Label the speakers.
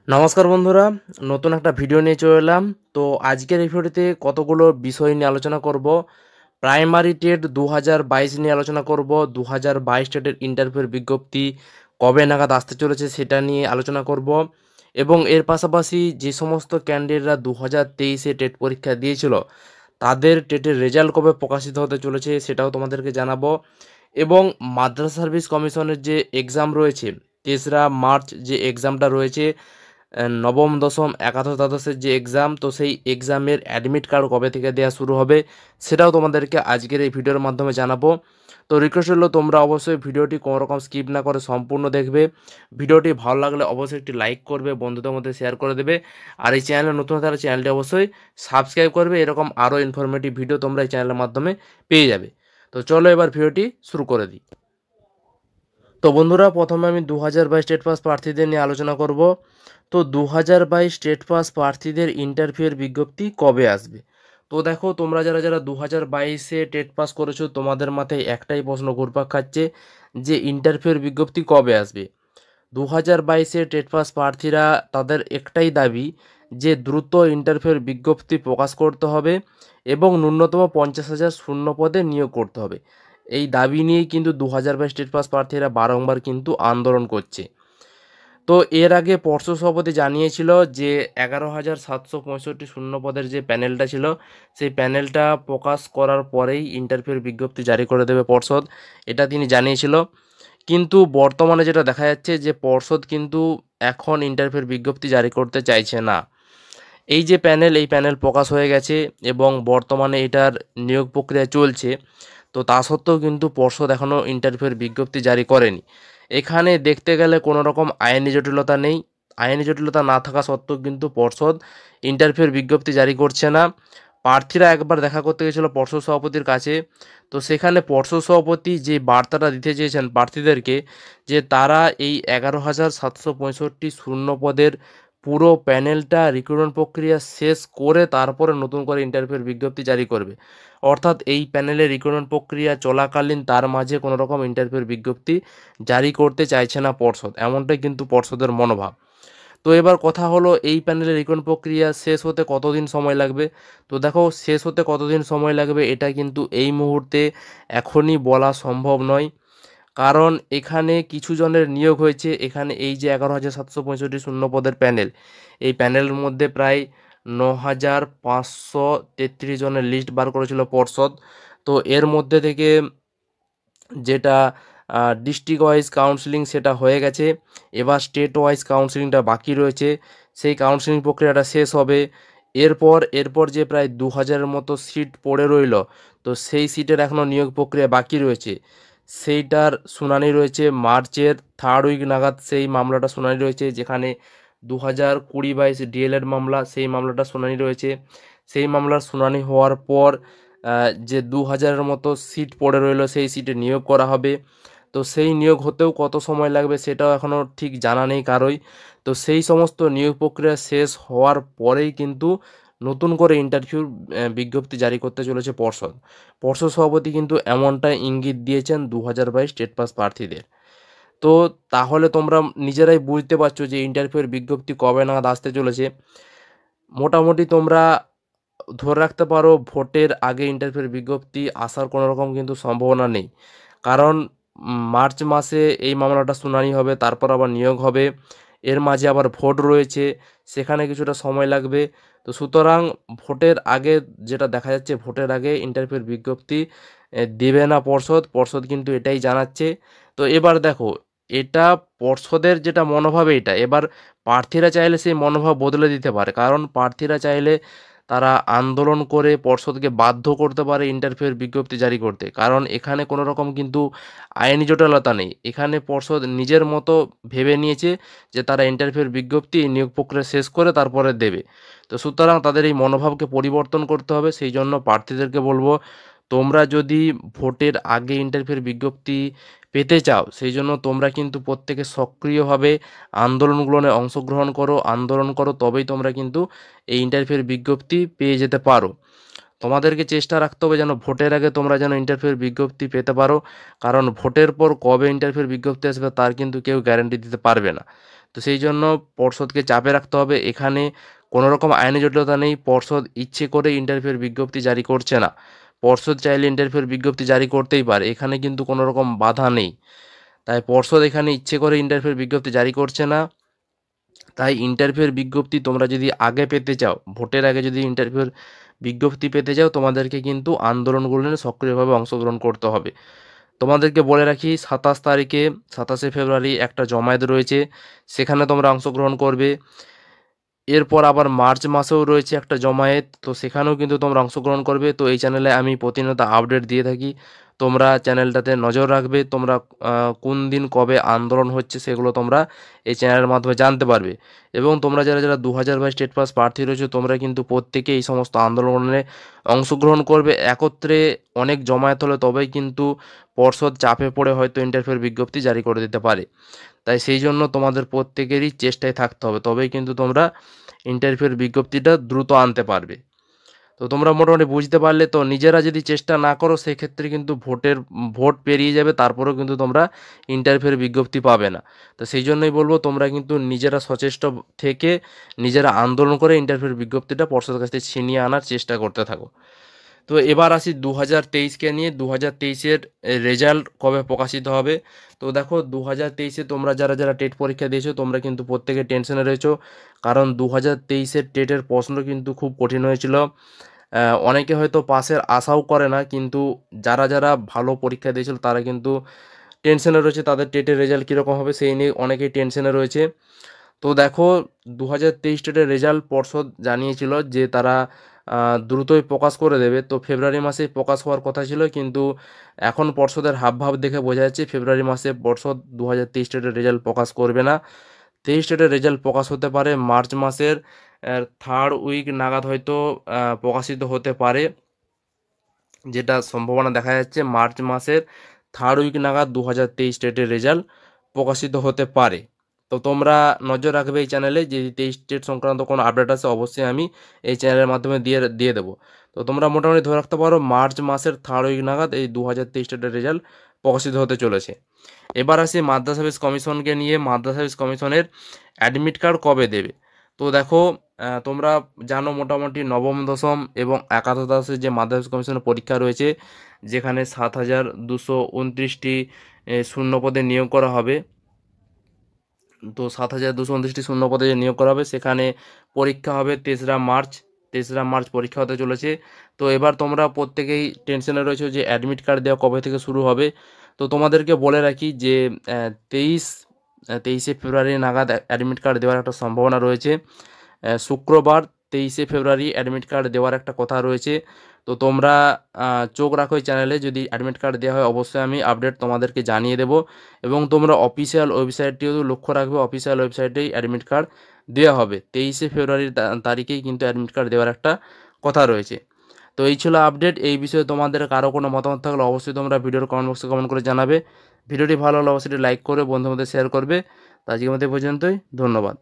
Speaker 1: নমস্কার বন্ধুরা, নতুন একটা ভিডিও নিয়ে চলে এলাম। তো আজকের এই ভিডিওতে কতগুলো বিষয় নিয়ে আলোচনা করব। প্রাইমারি টেট 2022 নিয়ে আলোচনা করব। 2022 টেটের ইন্টারভিউর বিজ্ঞপ্তি কবে নাগাদ আসতে চলেছে সেটা নিয়ে আলোচনা করব, এবং এর পাশাপাশি যে সমস্ত ক্যান্ডিডেটরা 2023-এ টেট পরীক্ষা দিয়েছিল তাদের টেটের রেজাল্ট কবে প্রকাশিত হতে চলেছে সেটাও তোমাদেরকে জানাবো। এবং মাদ্রাসা সার্ভিস কমিশনের যে এক্সাম রয়েছে, 3রা মার্চ যে এক্সামটা রয়েছে, নবম দশম একাদশ দ্বাদশের যে এক্সাম, তো সেই এক্সামের অ্যাডমিট কার্ড কবে থেকে দেওয়া শুরু হবে সেটাও তোমাদেরকে আজকের এই ভিডিওর মাধ্যমে জানাবো। তো রিকোয়েস্ট হলো তোমরা অবশ্যই ভিডিওটি কোনো রকম স্কিপ না করে সম্পূর্ণ দেখবে। ভিডিওটি ভালো লাগলে অবশ্যই একটি লাইক করবে, বন্ধুদের মধ্যে শেয়ার করে দেবে, আর এই চ্যানেলে নতুন তাহলে চ্যানেলটি অবশ্যই সাবস্ক্রাইব করবে। এরকম আরও ইনফরমেটিভ ভিডিও তোমরা এই চ্যানেলের মাধ্যমে পেয়ে যাবে। তো চলো এবার ভিডিওটি শুরু করে দিই। তো বন্ধুরা, প্রথমে আমি 2022 স্টেট পাস প্রার্থীদের নিয়ে আলোচনা করব। তো 2022 স্টেট পাস প্রার্থীদের ইন্টারভিউয়ের বিজ্ঞপ্তি কবে আসবে? তো দেখো, তোমরা যারা যারা 2022-এ টেট পাস করেছো তোমাদের মাথায় একটাই প্রশ্ন ঘুরপাক খাচ্ছে যে ইন্টারভিউয়ের বিজ্ঞপ্তি কবে আসবে। 2022-এ টেট পাস প্রার্থীরা তাদের একটাই দাবি যে দ্রুত ইন্টারভিউয়ের বিজ্ঞপ্তি প্রকাশ করতে হবে এবং ন্যূনতম 50,000 শূন্য পদে নিয়োগ করতে হবে। এই দাবি নিয়েই কিন্তু 2022 স্টেট পাস প্রার্থীরা বারংবার কিন্তু আন্দোলন করছে। তো এর আগে পর্ষদ সভাপতি জানিয়েছিল যে 11,765 শূন্য পদের যে প্যানেলটা ছিল সেই প্যানেলটা প্রকাশ করার পরেই ইন্টারভিউর বিজ্ঞপ্তি জারি করে দেবে পর্ষদ, এটা তিনি জানিয়েছিল। কিন্তু বর্তমানে যেটা দেখা যাচ্ছে যে পর্ষদ কিন্তু এখন ইন্টারভিউর বিজ্ঞপ্তি জারি করতে চাইছে না। এই যে প্যানেল, এই প্যানেল প্রকাশ হয়ে গেছে এবং বর্তমানে এটার নিয়োগ প্রক্রিয়া চলছে। তো তা সত্ত্বেও কিন্তু পর্ষদ এখনও ইন্টারভিউয়ের বিজ্ঞপ্তি জারি করেনি। এখানে দেখতে গেলে কোনো রকম আইনি জটিলতা নেই। আইনি জটিলতা না থাকা সত্ত্বেও কিন্তু পর্ষদ ইন্টারভিউয়ের বিজ্ঞপ্তি জারি করছে না। প্রার্থীরা একবার দেখা করতে গেছিল পর্ষদ সভাপতির কাছে। তো সেখানে পর্ষদ সভাপতি যে বার্তাটা দিতে চেয়েছেন প্রার্থীদেরকে, যে তারা এই 11,765 শূন্য পদের পুরো প্যানেলটা রিক্রুটমেন্ট প্রক্রিয়া শেষ করে তারপরে নতুন করে ইন্টারভিউয়ের বিজ্ঞপ্তি জারি করবে। অর্থাৎ এই প্যানেলের রিক্রুটমেন্ট প্রক্রিয়া চলাকালীন তার মাঝে কোনো রকম ইন্টারভিউয়ের বিজ্ঞপ্তি জারি করতে চাইছে না পর্ষদ, এমনটাই কিন্তু পর্ষদের মনোভাব। তো এবার কথা হলো, এই প্যানেলের রিক্রুটমেন্ট প্রক্রিয়া শেষ হতে কতদিন সময় লাগবে? তো দেখো, শেষ হতে কতদিন সময় লাগবে এটা কিন্তু এই মুহূর্তে এখনই বলা সম্ভব নয়। কারণ এখানে কিছু জনের নিয়োগ হয়েছে। এখানে এই যে 11,765 শূন্য পদের প্যানেল, এই প্যানেলের মধ্যে প্রায় 9,533 জনের লিস্ট বার করেছিল পর্ষদ। তো এর মধ্যে থেকে যেটা ডিস্ট্রিক্ট ওয়াইজ কাউন্সিলিং সেটা হয়ে গেছে, এবার স্টেট ওয়াইজ কাউন্সিলিংটা বাকি রয়েছে। সেই কাউন্সিলিং প্রক্রিয়াটা শেষ হবে। এরপর যে প্রায় 2,000-এর মতো সিট পড়ে রইল, তো সেই সিটের এখনও নিয়োগ প্রক্রিয়া বাকি রয়েছে। সেইটার শুনানি রয়েছে মার্চের 3rd উইক নাগাদ। সেই মামলাটা শুনানি রয়েছে, যেখানে 2020-22 ডিএলএড মামলা, সেই মামলাটা শুনানি রয়েছে। সেই মামলার শুনানি হওয়ার পর যে 2,000-এর মতো সিট পড়ে রইল সেই সিটে নিয়োগ করা হবে। তো সেই নিয়োগ হতেও কত সময় লাগবে সেটাও এখনও ঠিক জানা নেই কারোই। তো সেই সমস্ত নিয়োগ প্রক্রিয়া শেষ হওয়ার পরেই কিন্তু নতুন করে ইন্টারভিউর বিজ্ঞপ্তি জারি করতে চলেছে পর্ষদ। পর্ষদ সভাপতি কিন্তু এমনটাই ইঙ্গিত দিয়েছেন 2022 স্টেট পাস প্রার্থীদের। তো তাহলে তোমরা নিজেরাই বুঝতে পারছো যে ইন্টারভিউয়ের বিজ্ঞপ্তি কবে নাগাদ আসতে চলেছে। মোটামুটি তোমরা ধরে রাখতে পারো ভোটের আগে ইন্টারভিউয়ের বিজ্ঞপ্তি আসার কোনো রকম কিন্তু সম্ভাবনা নেই। কারণ মার্চ মাসে এই মামলাটা শুনানি হবে, তারপর আবার নিয়োগ হবে, এর মাঝে আবার ভোট রয়েছে, সেখানে কিছুটা সময় লাগবে। তো সুতরাং ভোটের আগে যেটা দেখা যাচ্ছে, ভোটের আগে ইন্টারভিউয়ের বিজ্ঞপ্তি দেবে না পর্ষদ। পর্ষদ কিন্তু এটাই জানাচ্ছে। তো এবার দেখো, এটা পর্ষদের যেটা মনোভাব, এটা এবার প্রার্থীরা চাইলে সেই মনোভাব বদলে দিতে পারে। কারণ প্রার্থীরা চাইলে তারা আন্দোলন করে পর্ষদকে বাধ্য করতে পারে ইন্টারভিউয়ের বিজ্ঞপ্তি জারি করতে। কারণ এখানে কোনো রকম কিন্তু আইনি জটিলতা নেই। এখানে পর্ষদ নিজের মতো ভেবে নিয়েছে যে তারা ইন্টারভিউয়ের বিজ্ঞপ্তি নিয়োগ প্রক্রিয়া শেষ করে তারপরে দেবে। তো সুতরাং তাদের এই মনোভাবকে পরিবর্তন করতে হবে। সেই জন্য প্রার্থীদেরকে বলবো, তোমরা যদি ভোটের আগে ইন্টারভিউয়ের বিজ্ঞপ্তি পেতে চাও, সেই জন্য তোমরা কিন্তু প্রত্যেকে সক্রিয়ভাবে আন্দোলনগুলোতে অংশগ্রহণ করো, আন্দোলন করো, তবেই তোমরা কিন্তু এই ইন্টারভিউয়ের বিজ্ঞপ্তি পেয়ে যেতে পারো। তোমাদেরকে চেষ্টা রাখতে হবে যেন ভোটের আগে তোমরা যেন ইন্টারভিউয়ের বিজ্ঞপ্তি পেতে পারো। কারণ ভোটের পর কবে ইন্টারভিউয়ের বিজ্ঞপ্তি আসবে তার কিন্তু কেউ গ্যারান্টি দিতে পারবে না। তো সেই জন্য পর্ষদকে চাপে রাখতে হবে। এখানে কোনো রকম আইনি জটিলতা নেই, পর্ষদ ইচ্ছে করে ইন্টারভিউর বিজ্ঞপ্তি জারি করছে না। পর্ষদ চাইলে ইন্টারভিউর বিজ্ঞপ্তি জারি করতেই পারে, এখানে কিন্তু কোনো রকম বাধা নেই। তাই পর্ষদ এখানে ইচ্ছে করে ইন্টারভিউর বিজ্ঞপ্তি জারি করছে না। তাই ইন্টারভিউর বিজ্ঞপ্তি তোমরা যদি আগে পেতে চাও, ভোটের আগে যদি ইন্টারভিউর বিজ্ঞপ্তি পেতে চাও, তোমাদেরকে কিন্তু আন্দোলনগুলো সক্রিয়ভাবে অংশগ্রহণ করতে হবে। তোমাদেরকে বলে রাখি 27 তারিখে, 27শে ফেব্রুয়ারি একটা জমায়েত রয়েছে, সেখানে তোমরা অংশগ্রহণ করবে। এরপর আবার মার্চ মাসেও রয়েছে একটা জমায়েত, তো সেখানেও কিন্তু তোমরা অংশগ্রহণ করবে। তো এই চ্যানেলে আমি প্রতিনিয়ত আপডেট দিয়ে থাকি, তোমরা চ্যানেলটাতে নজর রাখবে। তোমরা কোন দিন কবে আন্দোলন হচ্ছে সেগুলো তোমরা এই চ্যানেলের মাধ্যমে জানতে পারবে। এবং তোমরা যারা যারা 2022 স্টেট পাস প্রার্থী রয়েছে, তোমরা কিন্তু প্রত্যেকে এই সমস্ত আন্দোলনে অংশগ্রহণ করবে। একত্রে অনেক জমায়েত হলে তবেই কিন্তু পর্ষদ চাপে পড়ে হয়তো ইন্টারভিউর বিজ্ঞপ্তি জারি করে দিতে পারে। তাই সেই জন্য তোমাদের প্রত্যেকেরই চেষ্টায় থাকতে হবে, তবেই কিন্তু তোমরা ইন্টারভিউর বিজ্ঞপ্তিটা দ্রুত আনতে পারবে। তো তোমরা মোটামুটি বুঝতে পারলে। তো নিজেরা যদি চেষ্টা না করো সেক্ষেত্রে কিন্তু ভোট পেরিয়ে যাবে, তারপরেও কিন্তু তোমরা ইন্টারভিউর বিজ্ঞপ্তি পাবে না। তো সেই জন্যই বলবো তোমরা কিন্তু নিজেরা সচেষ্ট থেকে নিজেরা আন্দোলন করে ইন্টারভিউর বিজ্ঞপ্তিটা পর্ষদের কাছ থেকে ছিনিয়ে আনার চেষ্টা করতে থাকো। তো এবার আসি 2023কে নিয়ে। 2023-এর রেজাল্ট কবে প্রকাশিত হবে? তো দেখো 2023-এ তোমরা যারা যারা টেট পরীক্ষা দিয়েছো তোমরা কিন্তু প্রত্যেকে টেনশনে রয়েছো, কারণ 2023-এর টেটের প্রশ্ন কিন্তু খুব কঠিন হয়েছিল। অনেকে হয়তো পাসের আশাও করে না, কিন্তু যারা যারা ভালো পরীক্ষা দিয়েছিল তারা কিন্তু টেনশনে রয়েছে, তাদের টেটের রেজাল্ট কীরকম হবে সেই নিয়ে অনেকেই টেনশনে রয়েছে। তো দেখো 2023 টেটের রেজাল্ট পর্ষদ জানিয়েছিল যে তারা দ্রুতই প্রকাশ করে দেবে। তো ফেব্রুয়ারি মাসে প্রকাশ হওয়ার কথা ছিল, কিন্তু এখন পর্ষদের হাবভাব দেখে বোঝা যাচ্ছে ফেব্রুয়ারি মাসে পর্ষদ 2023 টেটের রেজাল্ট প্রকাশ করবে না। 23 টেটের রেজাল্ট প্রকাশ হতে পারে মার্চ মাসের 3rd উইক নাগাদ, হয়তো প্রকাশিত হতে পারে, যেটা সম্ভাবনা দেখা যাচ্ছে মার্চ মাসের 3rd উইক নাগাদ 2023 টেটের রেজাল্ট প্রকাশিত হতে পারে। তো তোমরা নজর রাখবে এই চ্যানেলে, যে 23 স্টেট সংক্রান্ত কোনো আপডেট আছে অবশ্যই আমি এই চ্যানেলের মাধ্যমে দিয়ে দেবো। তো তোমরা মোটামুটি ধরে রাখতে পারো মার্চ মাসের 3rd উইক নাগাদ এই 2023 স্টেটের রেজাল্ট প্রকাশিত হতে চলেছে। এবার আসি মাদ্রাসা সার্ভিস কমিশনকে নিয়ে। মাদ্রাসা সার্ভিস কমিশনের অ্যাডমিট কার্ড কবে দেবে? তো দেখো তোমরা জানো মোটামুটি নবম দশম এবং একাদশ দ্বাদশের যে মাদ্রাসা সার্ভিস কমিশনের পরীক্ষা রয়েছে, যেখানে 7,229টি শূন্য পদে নিয়োগ করা হবে। তো 7,229টি শূন্য পদে যে নিয়োগ করা হবে সেখানে পরীক্ষা হবে 3রা মার্চ। 3রা মার্চ পরীক্ষা হতে চলেছে। তো এবার তোমরা প্রত্যেকেই টেনশনে রয়েছে যে অ্যাডমিট কার্ড দেওয়া কবে থেকে শুরু হবে। তো তোমাদেরকে বলে রাখি যে 23শে ফেব্রুয়ারি নাগাদ অ্যাডমিট কার্ড দেওয়ার একটা সম্ভাবনা রয়েছে। শুক্রবার 23শে ফেব্রুয়ারি অ্যাডমিট কার্ড দেওয়ার একটা কথা রয়েছে। তো তোমরা চোখ রাখো এই চ্যানেলে, যদি অ্যাডমিট কার্ড দেওয়া হয় অবশ্যই আমি আপডেট তোমাদেরকে জানিয়ে দেবো। এবং তোমরা অফিসিয়াল ওয়েবসাইটটিও লক্ষ্য রাখবে, অফিসিয়াল ওয়েবসাইটেই অ্যাডমিট কার্ড দেওয়া হবে। 23শে ফেব্রুয়ারির তারিখেই কিন্তু অ্যাডমিট কার্ড দেওয়ার একটা কথা রয়েছে। তো এই ছিল আপডেট। এই বিষয়ে তোমাদের কারো কোনো মতামত থাকলে অবশ্যই তোমরা ভিডিওর কমেন্ট বক্সে কমেন্ট করে জানাবে। ভিডিওটি ভালো হলে অবশ্যই লাইক করে বন্ধুদের মধ্যে শেয়ার করবে। তো আজকের মধ্যে পর্যন্তই, ধন্যবাদ।